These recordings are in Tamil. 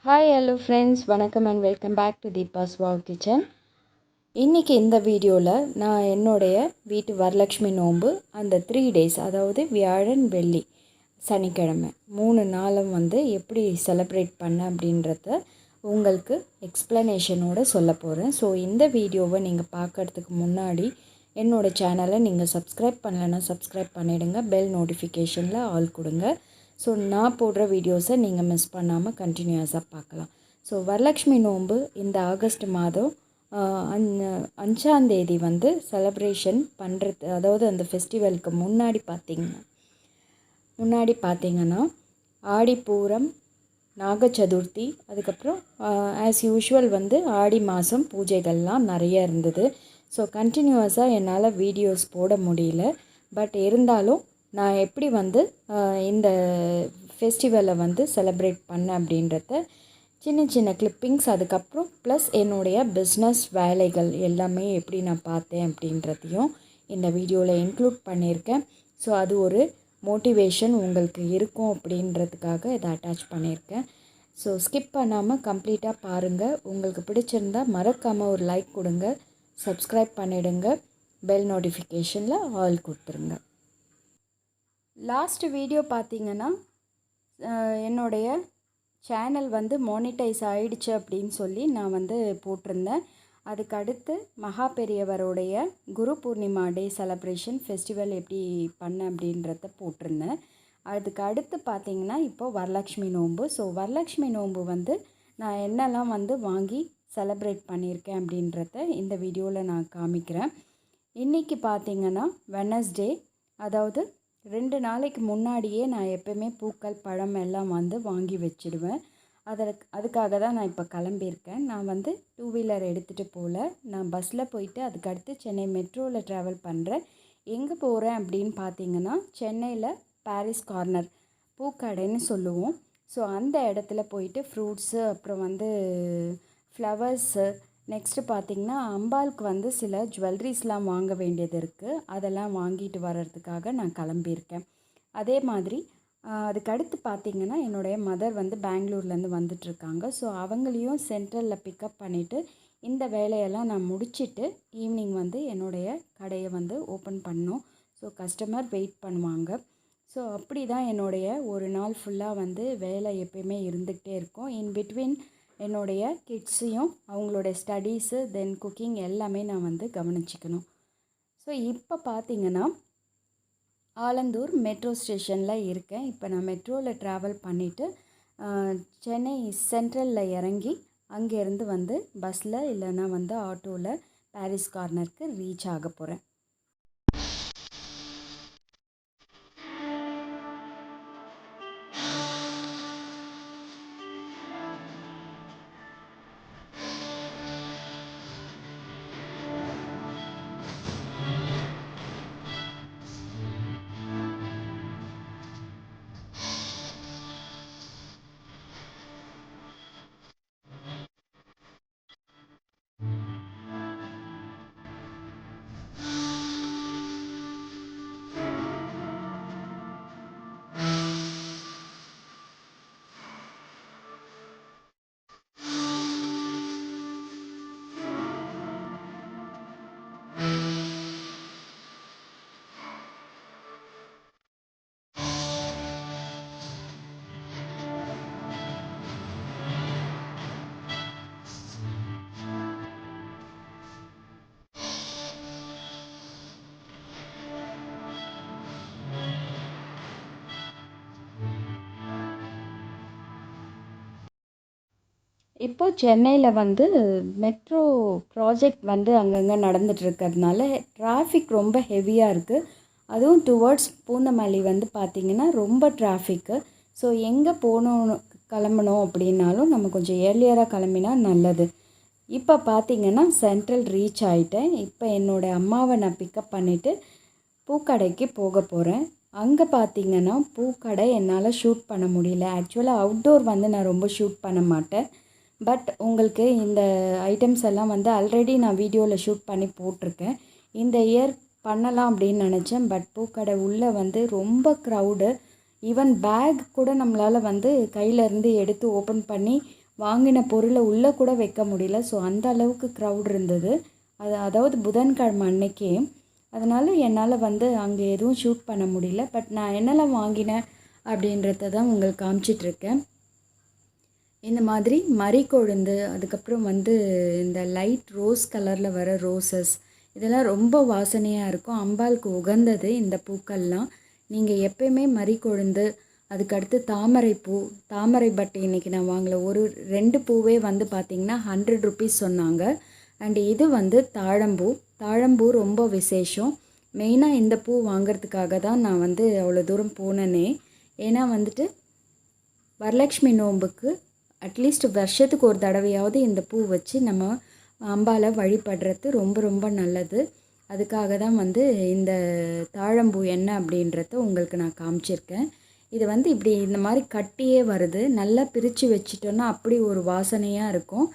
ஹாய் ஹலோ ஃப்ரெண்ட்ஸ், வணக்கம் and welcome back to Deepa's wow kitchen. இன்றைக்கி இந்த வீடியோவில் நான் என்னுடைய வீட்டு வரலட்சுமி நோன்பு அந்த 3 days, அதாவது வியாழன் வெள்ளி சனிக்கிழமை 3 நாளும் எப்படி செலிப்ரேட் பண்ண அப்படின்றத உங்களுக்கு எக்ஸ்ப்ளனேஷனோடு சொல்ல போகிறேன். ஸோ இந்த வீடியோவை நீங்கள் பார்க்குறதுக்கு முன்னாடி என்னோடய சேனலை நீங்கள் சப்ஸ்கிரைப் பண்ணலைன்னா சப்ஸ்கிரைப் பண்ணிவிடுங்க. பெல் நோட்டிஃபிகேஷனில் ஆல் கொடுங்க. ஸோ நான் போடுற வீடியோஸை நீங்கள் மிஸ் பண்ணாமல் கண்டினியூஸாக பார்க்கலாம். ஸோ வரலட்சுமி நோன்பு இந்த ஆகஸ்ட் மாதம் 5ஆம் தேதி செலிப்ரேஷன் பண்ணுறது, அதாவது அந்த ஃபெஸ்டிவலுக்கு முன்னாடி பார்த்திங்கன்னா ஆடிப்பூரம், நாக சதுர்த்தி, அதுக்கப்புறம் ஆஸ் யூஷுவல் ஆடி மாதம் பூஜைகள்லாம் நிறைய இருந்தது. ஸோ கண்டினியூஸாக என்னால் வீடியோஸ் போட முடியல. பட் இருந்தாலும் நான் எப்படி இந்த ஃபெஸ்டிவலை செலிப்ரேட் பண்ணேன் அப்படின்றத சின்ன கிளிப்பிங்ஸ், அதுக்கப்புறம் ப்ளஸ் என்னுடைய பிஸ்னஸ் வேலைகள் எல்லாமே எப்படி நான் பார்த்தேன் அப்படின்றதையும் இந்த வீடியோவில் இன்க்ளூட் பண்ணியிருக்கேன். ஸோ அது ஒரு மோட்டிவேஷன் உங்களுக்கு இருக்கும் அப்படின்றதுக்காக இதை அட்டாச் பண்ணியிருக்கேன். ஸோ ஸ்கிப் பண்ணாமல் கம்ப்ளீட்டாக பாருங்கள். உங்களுக்கு பிடிச்சிருந்தால் மறக்காமல் ஒரு லைக் கொடுங்க, சப்ஸ்கிரைப் பண்ணிவிடுங்க, பெல் நோட்டிஃபிகேஷனில் ஆல் கொடுத்துருங்க. லாஸ்ட் வீடியோ பார்த்திங்கன்னா என்னுடைய சேனல் மானிட்டைஸ் ஆகிடுச்சு அப்படின்னு சொல்லி நான் போட்டிருந்தேன். அதுக்கு அடுத்து மகா பெரியவருடைய குரு பூர்ணிமா டே செலப்ரேஷன் ஃபெஸ்டிவல் எப்படி பண்ண அப்படின்றத போட்டிருந்தேன். அதுக்கு அடுத்து பார்த்திங்கன்னா இப்போது வரலட்சுமி நோன்பு. ஸோ வரலட்சுமி நோன்பு நான் என்னெல்லாம் வாங்கி செலப்ரேட் பண்ணியிருக்கேன் அப்படின்றத இந்த வீடியோவில் நான் காமிக்கிறேன். இன்றைக்கி பார்த்திங்கன்னா வெனஸ்டே, அதாவது 2 நாளைக்கு முன்னாடியே நான் எப்போயுமே பூக்கள், பழம் எல்லாம் வாங்கி வச்சுடுவேன். அதுக்காக தான் நான் இப்போ கிளம்பியிருக்கேன். நான் 2 வீலர் எடுத்துகிட்டு போகல, நான் பஸ்ஸில் போயிட்டு அதுக்கடுத்து சென்னை மெட்ரோவில் ட்ராவல் பண்ணுறேன். எங்கே போகிறேன் அப்படின்னு பார்த்தீங்கன்னா சென்னையில் பாரிஸ் கார்னர் பூக்கடைன்னு சொல்லுவோம். ஸோ அந்த இடத்துல போயிட்டு ஃப்ரூட்ஸு, அப்புறம் ஃப்ளவர்ஸு, நெக்ஸ்ட்டு பார்த்திங்கன்னா அம்பாளுக்கு சில ஜுவல்லரிஸ்லாம் வாங்க வேண்டியது இருக்குது. அதெல்லாம் வாங்கிட்டு வர்றதுக்காக நான் கிளம்பியிருக்கேன். அதே மாதிரி அதுக்கு அடுத்து பார்த்திங்கன்னா என்னுடைய மதர் பெங்களூர்லேருந்து வந்துட்டுருக்காங்க. ஸோ அவங்களையும் சென்ட்ரலில் பிக்கப் பண்ணிவிட்டு இந்த வேலையெல்லாம் நான் முடிச்சுட்டு ஈவினிங் என்னுடைய கடையை ஓப்பன் பண்ணோம். ஸோ கஸ்டமர் வெயிட் பண்ணுவாங்க. ஸோ அப்படி தான் என்னுடைய ஒரு நாள் ஃபுல்லாக வேலை எப்பயுமே இருந்துக்கிட்டே இருக்கும். இன் பிட்வீன் என்னுடைய கிட்ஸையும் அவங்களோட ஸ்டடீஸு, தென் குக்கிங் எல்லாமே நான் கவனிச்சிக்கணும். ஸோ இப்போ பார்த்திங்கன்னா ஆலந்தூர் மெட்ரோ ஸ்டேஷனில் இருக்கேன். இப்போ நான் மெட்ரோவில் ட்ராவல் பண்ணிவிட்டு சென்னை சென்ட்ரலில் இறங்கி அங்கேருந்து பஸ்ஸில் இல்லைன்னா ஆட்டோவில் பாரிஸ் கார்னருக்கு ரீச் ஆக போகிறேன். இப்போது சென்னையில் மெட்ரோ ப்ராஜெக்ட் அங்கங்கே நடந்துகிட்ருக்கிறதுனால டிராஃபிக் ரொம்ப ஹெவியாக இருக்குது. அதுவும் டுவர்ட்ஸ் பூந்தமல்லி பார்த்திங்கன்னா ரொம்ப டிராஃபிக்கு. ஸோ எங்கே கிளம்பணும் அப்படின்னாலும் நம்ம கொஞ்சம் ஏர்லியராக கிளம்பினா நல்லது. இப்போ பார்த்திங்கன்னா சென்ட்ரல் ரீச் ஆகிட்டேன். இப்போ என்னோடய அம்மாவை நான் பிக்கப் பண்ணிவிட்டு பூக்கடைக்கு போக போகிறேன். அங்கே பார்த்திங்கன்னா பூக்கடை என்னால் ஷூட் பண்ண முடியல. ஆக்சுவலாக அவுட்டோர் நான் ரொம்ப ஷூட் பண்ண மாட்டேன். பட் உங்களுக்கு இந்த ஐட்டம்ஸ் எல்லாம் ஆல்ரெடி நான் வீடியோவில் ஷூட் பண்ணி போட்டிருக்கேன். இந்த இயர் பண்ணலாம் அப்படின்னு நினச்சேன். பட் பூக்கடை உள்ளே ரொம்ப க்ரௌடு. ஈவன் பேக் கூட நம்மளால் கையிலேருந்து எடுத்து ஓப்பன் பண்ணி வாங்கின பொருளை உள்ளே கூட வைக்க முடியல. ஸோ அந்த அளவுக்கு க்ரௌட் இருந்தது. அதாவது புதன்கிழமை அன்னைக்கே. அதனால் என்னால் வந்து அங்கே எதுவும் ஷூட் பண்ண முடியல. பட் நான் என்னெல்லாம் வாங்கினேன் அப்படின்றத தான் உங்களுக்கு காமிச்சிட்ருக்கேன். இந்த மாதிரி மறிக்கொழுந்து, அதுக்கப்புறம் வந்து இந்த லைட் ரோஸ் கலரில் வர ரோசஸ், இதெல்லாம் ரொம்ப வாசனையாக இருக்கும். அம்பாளுக்கு உகந்தது இந்த பூக்கள்லாம். நீங்கள் எப்பயுமே மறிக்கொழுந்து, அதுக்கடுத்து தாமரைப்பூ, தாமரை பட்டை இன்றைக்கி நான் வாங்கலை. 2 பூவே வந்து பார்த்திங்கன்னா 100 ருபீஸ் சொன்னாங்க. அண்டு இது வந்து தாழம்பூ ரொம்ப விசேஷம். மெயினாக இந்த பூ வாங்கிறதுக்காக தான் நான் வந்து அவ்வளோ தூரம் போனேனே. ஏன்னா வந்துட்டு வரலட்சுமி நோன்புக்கு அட்லீஸ்ட் வருஷத்துக்கு ஒரு தடவையாவது இந்த பூ வச்சு நம்ம அம்பாலை வழிபடுறது ரொம்ப ரொம்ப நல்லது. அதுக்காக தான் வந்து இந்த தாழம்பூ என்ன அப்படின்றத உங்களுக்கு நான் காமிச்சிருக்கேன். இது வந்து இப்படி இந்த மாதிரி கட்டியே வருது. நல்லா பிரித்து வச்சிட்டோன்னா அப்படி ஒரு வாசனையாக இருக்கும்.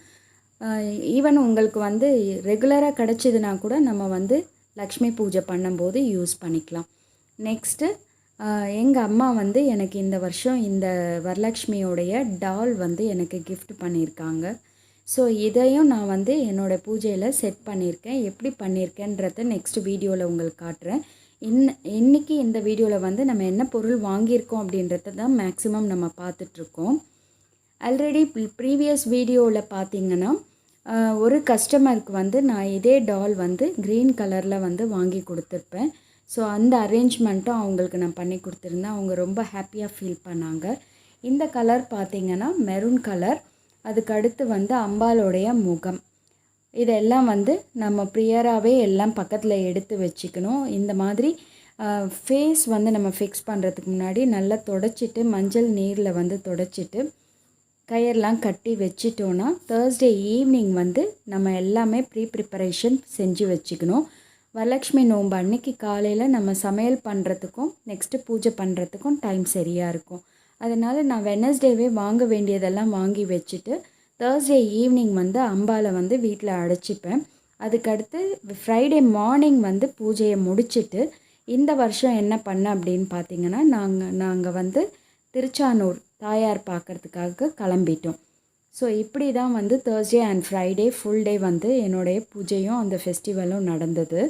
ஈவன் உங்களுக்கு வந்து ரெகுலராக கிடச்சிதுன்னா கூட நம்ம வந்து லக்ஷ்மி பூஜை பண்ணும்போது யூஸ் பண்ணிக்கலாம். நெக்ஸ்ட்டு எங்கள் அம்மா வந்து எனக்கு இந்த வருஷம் இந்த வரலக்ஷ்மியோடைய டால் வந்து எனக்கு கிஃப்ட் பண்ணியிருக்காங்க. ஸோ இதையும் நான் வந்து என்னோடய பூஜையில் செட் பண்ணியிருக்கேன். எப்படி பண்ணியிருக்கேன்றத நெக்ஸ்ட் வீடியோவில் உங்களுக்கு காட்டுறேன். இன்றைக்கி இந்த வீடியோவில் வந்து நம்ம என்ன பொருள் வாங்கியிருக்கோம் அப்படின்றத தான் மேக்ஸிமம் நம்ம பார்த்துட்ருக்கோம். ஆல்ரெடி ப்ரீவியஸ் வீடியோவில் பார்த்திங்கன்னா ஒரு கஸ்டமருக்கு வந்து நான் இதே டால் வந்து க்ரீன் கலரில் வந்து வாங்கி கொடுத்துருப்பேன். ஸோ அந்த அரேஞ்ச்மெண்ட்டும் அவங்களுக்கு நான் பண்ணி கொடுத்துருந்தேன். அவங்க ரொம்ப ஹாப்பியாக ஃபீல் பண்ணாங்க. இந்த கலர் பார்த்திங்கன்னா மெரூன் கலர். அதுக்கடுத்து வந்து அம்பாலோடைய முகம், இதெல்லாம் வந்து நம்ம ப்ரியராகவே எல்லாம் பக்கத்தில் எடுத்து வச்சுக்கணும். இந்த மாதிரி ஃபேஸ் வந்து நம்ம ஃபிக்ஸ் பண்ணுறதுக்கு முன்னாடி நல்லா தொடச்சிட்டு மஞ்சள் நீரில் வந்து தொடச்சிட்டு கயிறெலாம் கட்டி வச்சிட்டோன்னா தேர்ஸ்டே ஈவினிங் வந்து நம்ம எல்லாமே ப்ரிப்பரேஷன் செஞ்சு வச்சுக்கணும். வரலட்சுமி நோன்பு அன்னைக்கு காலையில் நம்ம சமையல் பண்ணுறதுக்கும் நெக்ஸ்ட்டு பூஜை பண்ணுறதுக்கும் டைம் சரியாக இருக்கும். அதனால் நான் வெனஸ்டேவே வாங்க வேண்டியதெல்லாம் வாங்கி வச்சுட்டு தேர்ஸ்டே ஈவினிங் வந்து அம்பாலை வந்து வீட்டில் அடைச்சிப்பேன். அதுக்கடுத்து ஃப்ரைடே மார்னிங் வந்து பூஜையை முடிச்சுட்டு இந்த வருஷம் என்ன பண்ணேன் அப்படின்னு பார்த்திங்கன்னா நாங்கள் வந்து திருச்சானூர் தாயார் பார்க்குறதுக்காக கிளம்பிட்டோம். ஸோ இப்படி தான் வந்து Thursday and Friday full day வந்து என்னுடைய பூஜையும் அந்த ஃபெஸ்டிவலும் நடந்தது.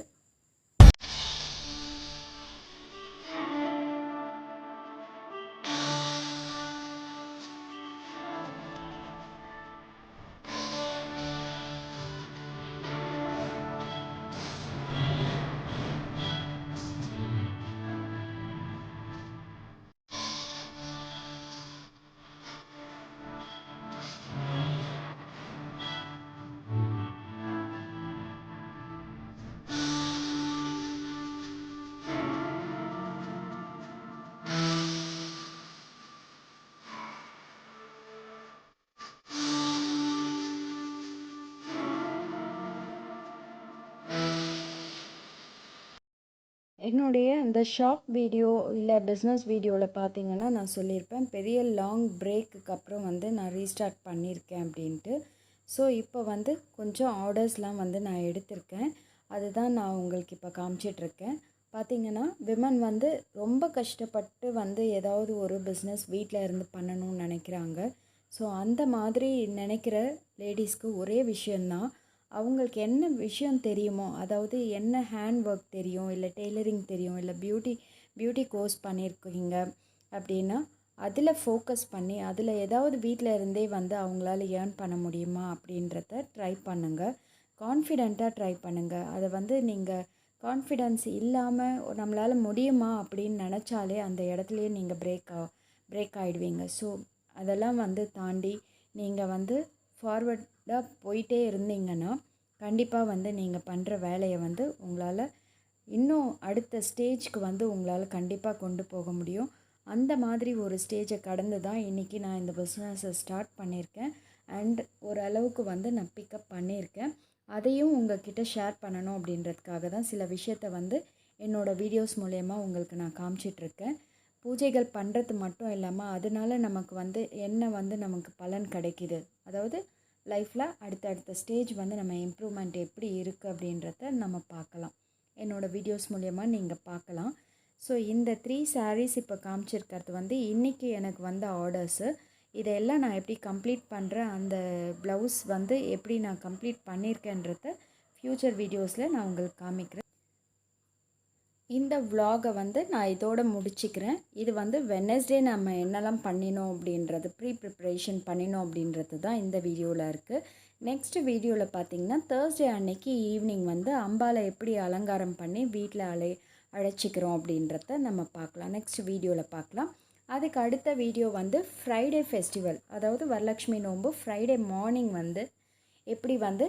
என்னுடைய அந்த ஷார்ட் வீடியோ இல்லை பிஸ்னஸ் வீடியோவில் பார்த்தீங்கன்னா நான் சொல்லியிருப்பேன் பெரிய லாங் பிரேக்குக்கு அப்புறம் வந்து நான் ரீஸ்டார்ட் பண்ணியிருக்கேன் அப்படின்ட்டு. ஸோ இப்போ வந்து கொஞ்சம் ஆர்டர்ஸ்லாம் வந்து நான் எடுத்திருக்கேன். அதுதான் நான் உங்களுக்கு இப்போ காமிச்சிட்ருக்கேன். பார்த்திங்கன்னா விமன் வந்து ரொம்ப கஷ்டப்பட்டு வந்து ஏதாவது ஒரு பிஸ்னஸ் வீட்டில் இருந்து பண்ணணும்னு நினைக்கிறாங்க. ஸோ அந்த மாதிரி நினைக்கிற லேடிஸ்க்கு ஒரே விஷயந்தான், அவங்களுக்கு என்ன விஷயம் தெரியுமோ, அதாவது என்ன ஹேண்ட் ஒர்க் தெரியும், இல்லை டெய்லரிங் தெரியும், இல்லை பியூட்டி கோர்ஸ் பண்ணியிருக்கீங்க அப்படின்னா அதில் ஃபோக்கஸ் பண்ணி அதில் ஏதாவது வீட்டில் இருந்தே வந்து அவங்களால ஏர்ன் பண்ண முடியுமா அப்படின்றத ட்ரை பண்ணுங்கள். கான்ஃபிடெண்ட்டாக ட்ரை பண்ணுங்கள். அதை வந்து நீங்கள் கான்ஃபிடென்ஸ் இல்லாமல் நம்மளால் முடியுமா அப்படின்னு நினச்சாலே அந்த இடத்துலையே நீங்கள் பிரேக் ஆகிடுவீங்க. ஸோ அதெல்லாம் வந்து தாண்டி நீங்கள் வந்து ஃபார்வர்டாக போயிட்டே இருந்தீங்கன்னா கண்டிப்பாக வந்து நீங்கள் பண்ணுற வேலையை வந்து உங்களால் இன்னும் அடுத்த ஸ்டேஜ்க்கு வந்து உங்களால் கண்டிப்பாக கொண்டு போக முடியும். அந்த மாதிரி ஒரு ஸ்டேஜை கடந்து தான் இன்றைக்கி நான் இந்த பிஸ்னஸை ஸ்டார்ட் பண்ணியிருக்கேன். அண்ட் ஓரளவுக்கு வந்து நான் பிக்கப் பண்ணியிருக்கேன். அதையும் உங்கள்கிட்ட ஷேர் பண்ணணும் அப்படின்றதுக்காக தான் சில விஷயத்த வந்து என்னோடய வீடியோஸ் மூலயமா உங்களுக்கு நான் காமிச்சிட்ருக்கேன். பூஜைகள் பண்ணுறது மட்டும் இல்லாமல் அதனால நமக்கு வந்து என்ன வந்து நமக்கு பலன் கிடைக்கிது, அதாவது லைஃப்பில் அடுத்தடுத்த ஸ்டேஜ் வந்து நம்ம இம்ப்ரூவ்மெண்ட் எப்படி இருக்குது அப்படின்றத நம்ம பார்க்கலாம். என்னோடய வீடியோஸ் மூலயமா நீங்கள் பார்க்கலாம். ஸோ இந்த 3 sarees இப்போ காமிச்சிருக்கிறது வந்து இன்றைக்கி எனக்கு வந்த ஆர்டர்ஸு. இதையெல்லாம் நான் எப்படி கம்ப்ளீட் பண்ணுறேன், அந்த ப்ளவுஸ் வந்து எப்படி நான் கம்ப்ளீட் பண்ணியிருக்கேன்றத ஃப்யூச்சர் வீடியோஸில் நான் உங்களுக்கு காமிக்கிறேன். இந்த vlog-ஐ வந்து நான் இதோட முடிச்சுக்கிறேன். இது வந்து வெட்னஸ்டே நம்ம என்னெல்லாம் பண்ணினோம் அப்படின்றது, ப்ரிப்ரேஷன் பண்ணினோம் அப்படின்றது தான் இந்த வீடியோவில் இருக்குது. நெக்ஸ்ட் வீடியோவில் பார்த்திங்கன்னா தேர்ஸ்டே அன்னைக்கு ஈவினிங் வந்து அம்பாவை எப்படி அலங்காரம் பண்ணி வீட்டில் அழைச்சிக்கிறோம் அப்படின்றத நம்ம பார்க்கலாம். நெக்ஸ்ட் வீடியோவில் பார்க்கலாம். அதுக்கு அடுத்த வீடியோ வந்து ஃப்ரைடே ஃபெஸ்டிவல், அதாவது வரலட்சுமி நோன்பு ஃப்ரைடே மார்னிங் வந்து எப்படி வந்து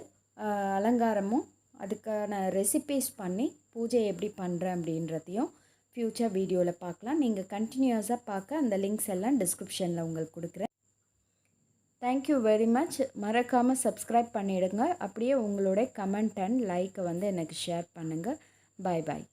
அலங்காரமும் அதுக்கான ரெசிபீஸ் பண்ணி பூஜை எப்படி பண்ணுறேன் அப்படின்றதையும் ஃப்யூச்சர் வீடியோவில் பார்க்கலாம். நீங்கள் கண்டினியூஸாக பார்க்க அந்த லிங்க்ஸ் எல்லாம் டிஸ்கிரிப்ஷனில் உங்களுக்கு கொடுக்குறேன். Thank you very much. மறக்காமல் சப்ஸ்கிரைப் பண்ணிவிடுங்க. அப்படியே உங்களுடைய கமெண்ட் அண்ட் லைக்கை வந்து எனக்கு ஷேர் பண்ணுங்கள். பாய் பாய்.